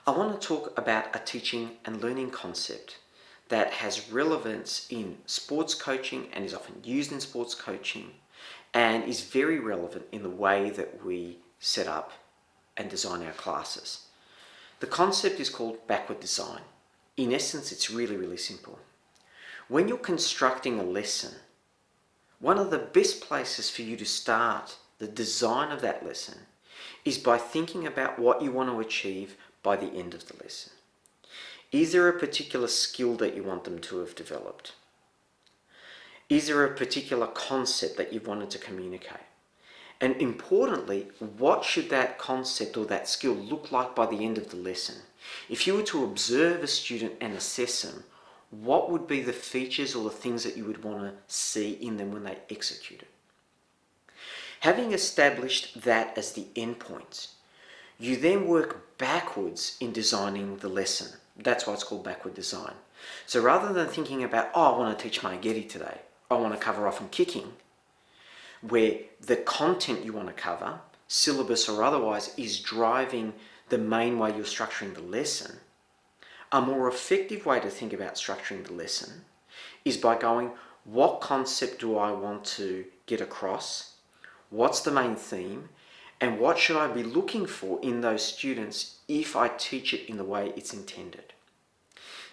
I want to talk about a teaching and learning concept that has relevance in sports coaching and is often used in sports coaching and is very relevant in the way that we set up and design our classes. The concept is called backward design. In essence, it's really simple. When you're constructing a lesson, one of the best places for you to start the design of that lesson is by thinking about what you want to achieve by the end of the lesson. Is there a particular skill that you want them to have developed? Is there a particular concept that you wanted to communicate? And importantly, what should that concept or that skill look like by the end of the lesson? If you were to observe a student and assess them, what would be the features or the things that you would want to see in them when they execute it? Having established that as the endpoint, you then work backwards in designing the lesson. That's why it's called backward design. So rather than thinking about, I want to teach Maigeri today, I want to cover off on kicking, where the content you want to cover, syllabus or otherwise, is driving the main way you're structuring the lesson, a more effective way to think about structuring the lesson is by going, what concept do I want to get across? What's the main theme? And what should I be looking for in those students if I teach it in the way it's intended?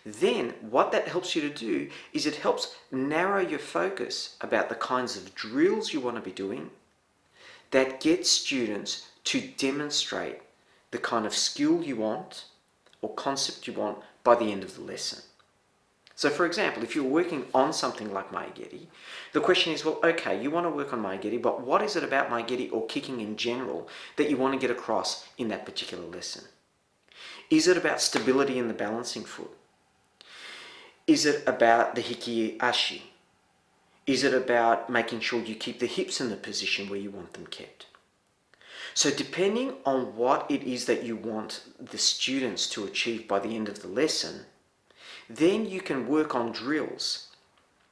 Then what that helps you to do is it helps narrow your focus about the kinds of drills you want to be doing that get students to demonstrate the kind of skill you want or concept you want by the end of the lesson. So for example, if you're working on something like Maigeri, the question is, well, okay, you want to work on Maigeri, but what is it about Maigeri or kicking in general that you want to get across in that particular lesson? Is it about stability in the balancing foot? Is it about the hiki-ashi? Is it about making sure you keep the hips in the position where you want them kept? So depending on what it is that you want the students to achieve by the end of the lesson, then you can work on drills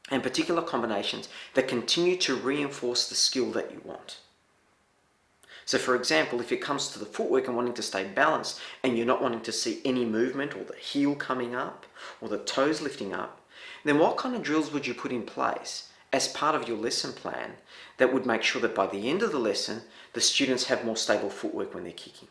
and particular combinations that continue to reinforce the skill that you want. So for example, if it comes to the footwork and wanting to stay balanced and you're not wanting to see any movement or the heel coming up or the toes lifting up, then what kind of drills would you put in place as part of your lesson plan that would make sure that by the end of the lesson, the students have more stable footwork when they're kicking?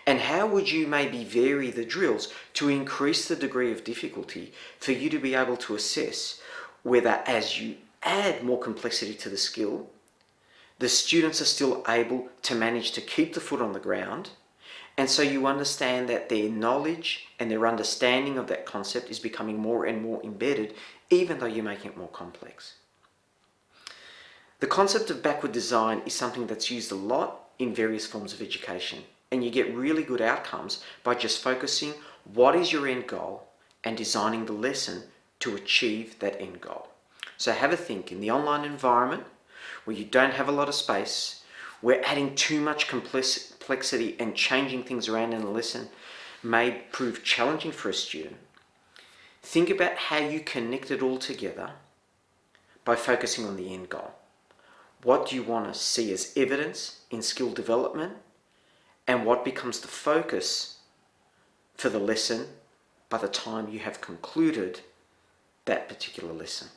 And how would you maybe vary the drills to increase the degree of difficulty for you to be able to assess whether as you add more complexity to the skill, the students are still able to manage to keep the foot on the ground, and so you understand that their knowledge and their understanding of that concept is becoming more and more embedded, even though you're making it more complex. The concept of backward design is something that's used a lot in various forms of education, and you get really good outcomes by just focusing what is your end goal and designing the lesson to achieve that end goal. So have a think. In the online environment, where you don't have a lot of space, where adding too much complexity and changing things around in a lesson may prove challenging for a student, think about how you connect it all together by focusing on the end goal. What do you want to see as evidence in skill development, and what becomes the focus for the lesson by the time you have concluded that particular lesson?